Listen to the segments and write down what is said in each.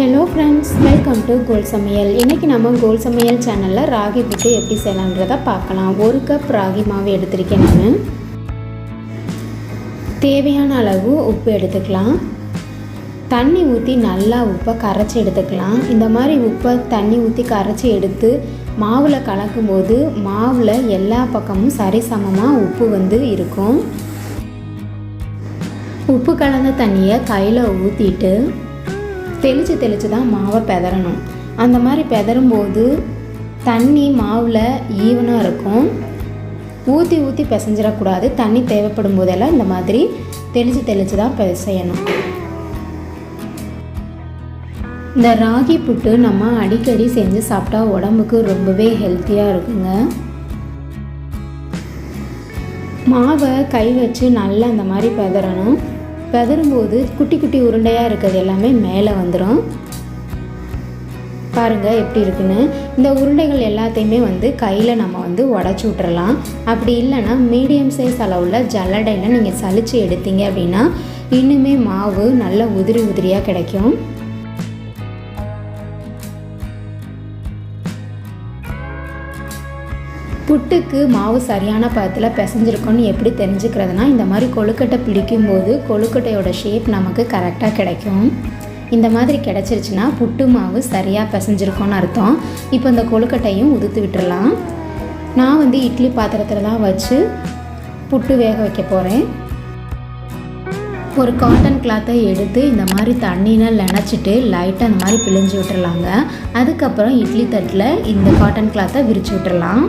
Hello friends, welcome to கோல்சமையல். இன்றைக்கி நம்ம கோல்சமையல் சேனலில் ராகி புட்டு எப்படி செய்யலான்றதை பார்க்கலாம். 1 கப் ராகி மாவு எடுத்திருக்கேன். நான் தேவையான அளவு உப்பு எடுத்துக்கலாம். தண்ணி ஊற்றி நல்லா உப்பை கரைச்சி எடுத்துக்கலாம். இந்த மாதிரி உப்பை தண்ணி ஊற்றி கரைச்சி எடுத்து மாவில் கலக்கும்போது மாவில் எல்லா பக்கமும் சரிசமமாக உப்பு இருக்கும். உப்பு கலந்த தண்ணியை கையில் ஊற்றிட்டு தெளித்து தான் மாவை பெதறணும். அந்த மாதிரி பெதறும்போது தண்ணி மாவில் ஈவனாக இருக்கும். ஊற்றி பிசைஞ்சிடக்கூடாது. தண்ணி தேவைப்படும் போதெல்லாம் இந்த மாதிரி தெளித்து தான் பிசையணும். இந்த ராகி புட்டு நம்ம அடிக்கடி செஞ்சு சாப்பிட்டா உடம்புக்கு ரொம்பவே ஹெல்த்தியாக இருக்குங்க. மாவை கை வச்சு நல்லா அந்த மாதிரி பெதறணும். பெதறும்போது குட்டி குட்டி உருண்டையாக இருக்கிறது எல்லாமே மேலே வந்துடும். பாருங்கள் எப்படி இருக்குன்னு. இந்த உருண்டைகள் எல்லாத்தையுமே கையில் நம்ம உடச்சி விட்டுறலாம். அப்படி இல்லைன்னா மீடியம் சைஸ் அளவில் ஜல்லடையில் நீங்கள் சலித்து எடுத்தீங்க அப்படின்னா இன்னுமே மாவு நல்ல உதிரியாக கிடைக்கும். புட்டுக்கு மாவு சரியான பதத்தில் பிசைஞ்சிருக்கோன்னு எப்படி தெரிஞ்சுக்கிறதுனா, இந்த மாதிரி கொழுக்கட்டை பிடிக்கும்போது கொழுக்கட்டையோட ஷேப் நமக்கு கரெக்டாக கிடைக்கும். இந்த மாதிரி கிடச்சிருச்சுன்னா புட்டு மாவு சரியாக பிசைஞ்சிருக்கோன்னு அர்த்தம். இப்போ இந்த கொழுக்கட்டையும் உதுத்து விட்டுடலாம். நான் இட்லி பாத்திரத்தில் தான் வச்சு புட்டு வேக வைக்க போகிறேன். ஒரு காட்டன் கிளாத்தை எடுத்து இந்த மாதிரி தண்ணியில் நினச்சிட்டு லைட்டாக அந்த மாதிரி பிழிஞ்சு விட்டுறலாங்க. அதுக்கப்புறம் இட்லி தட்டில் இந்த காட்டன் கிளாத்தை விரித்து விட்டுறலாம்.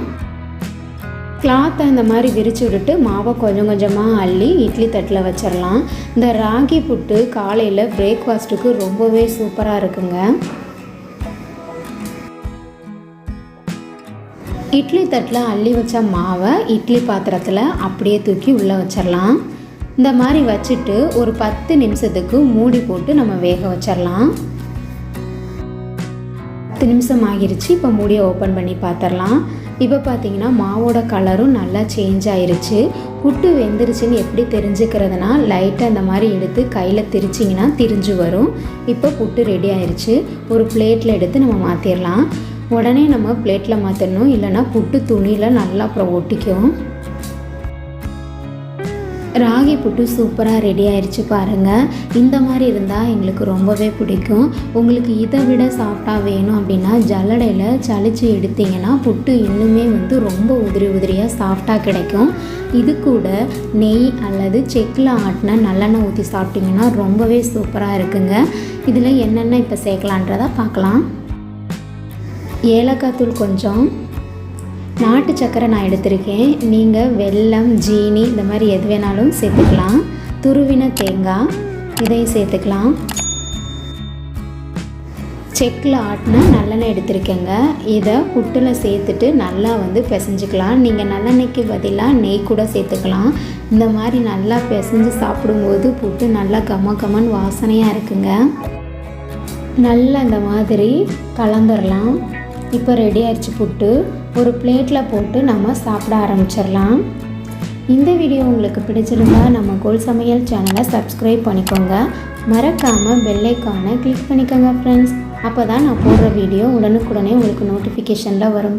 கிளாத்தை இந்த மாதிரி விரித்து விட்டுட்டு மாவை கொஞ்சம் கொஞ்சமாக அள்ளி இட்லி தட்டில் வச்சிடலாம். இந்த ராகி புட்டு காலையில் பிரேக்ஃபாஸ்ட்டுக்கு ரொம்பவே சூப்பராக இருக்குங்க. இட்லி தட்டில் அள்ளி வச்ச மாவை இட்லி பாத்திரத்தில் அப்படியே தூக்கி உள்ளே வச்சிடலாம். இந்த மாதிரி வச்சுட்டு ஒரு 10 நிமிஷத்துக்கு மூடி போட்டு நம்ம வேக வச்சிடலாம். 10 நிமிஷம் ஆகிருச்சு. இப்போ மூடியை ஓப்பன் பண்ணி பார்த்துடலாம். இப்போ பார்த்தீங்கன்னா மாவோட கலரும் நல்லா சேஞ்ச் ஆகிருச்சு. புட்டு வெந்துருச்சுன்னு எப்படி தெரிஞ்சுக்கிறதுனா, லைட்டாக இந்த மாதிரி எடுத்து கையில் திரிச்சிங்கன்னா திரிஞ்சு வரும். இப்போ புட்டு ரெடி ஆயிடுச்சு. ஒரு பிளேட்டில் எடுத்து நம்ம மாற்றிடலாம். உடனே நம்ம பிளேட்டில் மாற்றிடணும், இல்லைனா புட்டு துணியில் நல்லா அப்புறம் ஒட்டிக்கும். ராகி புட்டு சூப்பராக ரெடி ஆயிடுச்சு பாருங்கள். இந்த மாதிரி இருந்தால் எங்களுக்கு ரொம்பவே பிடிக்கும். உங்களுக்கு இதை விட சாஃப்டாக வேணும் அப்படின்னா ஜல்லடையில் சலிச்சு எடுத்திங்கன்னா புட்டு இன்னுமே ரொம்ப உதிரியாக சாஃப்டாக கிடைக்கும். இது கூட நெய் அல்லது செக்கில் ஆட்டின நல்லெண்ணெய் ஊற்றி சாப்பிட்டிங்கன்னா ரொம்பவே சூப்பராக இருக்குங்க. இதில் என்னென்ன இப்போ சேர்க்கலான்றதை பார்க்கலாம். ஏலக்காய் தூள் கொஞ்சம், நாட்டு சக்கரை நான் எடுத்திருக்கேன். நீங்கள் வெல்லம், ஜீனி இந்த மாதிரி எது வேணாலும் சேர்த்துக்கலாம். துருவின தேங்காய் இதையும் சேர்த்துக்கலாம். செக்கில் ஆட்டின நல்லெண்ணெய் எடுத்திருக்கேங்க. இதை புட்டில் சேர்த்துட்டு நல்லா பிசைஞ்சிக்கலாம். நீங்கள் நல்லெண்ணெய்க்கு பதிலாக நெய் கூட சேர்த்துக்கலாம். இந்த மாதிரி நல்லா பிசைஞ்சு சாப்பிடும்போது புட்டு நல்லா கமன்னு வாசனையாக இருக்குங்க. நல்லா இந்த மாதிரி கலந்துடலாம். இப்போ ரெடி ஆயிடுச்சு புட்டு. ஒரு பிளேட்டில் போட்டு நம்ம சாப்பிட ஆரம்பிச்சிடலாம். இந்த வீடியோ உங்களுக்கு பிடிச்சிருந்தா நம்ம கோல்சமையல் சேனலை சப்ஸ்கிரைப் பண்ணிக்கோங்க. மறக்காமல் பெல் ஐகானை கிளிக் பண்ணிக்கோங்க ஃப்ரெண்ட்ஸ். அப்போ தான் நான் போடுற வீடியோ உடனுக்குடனே உங்களுக்கு நோட்டிஃபிகேஷனில் வரும்.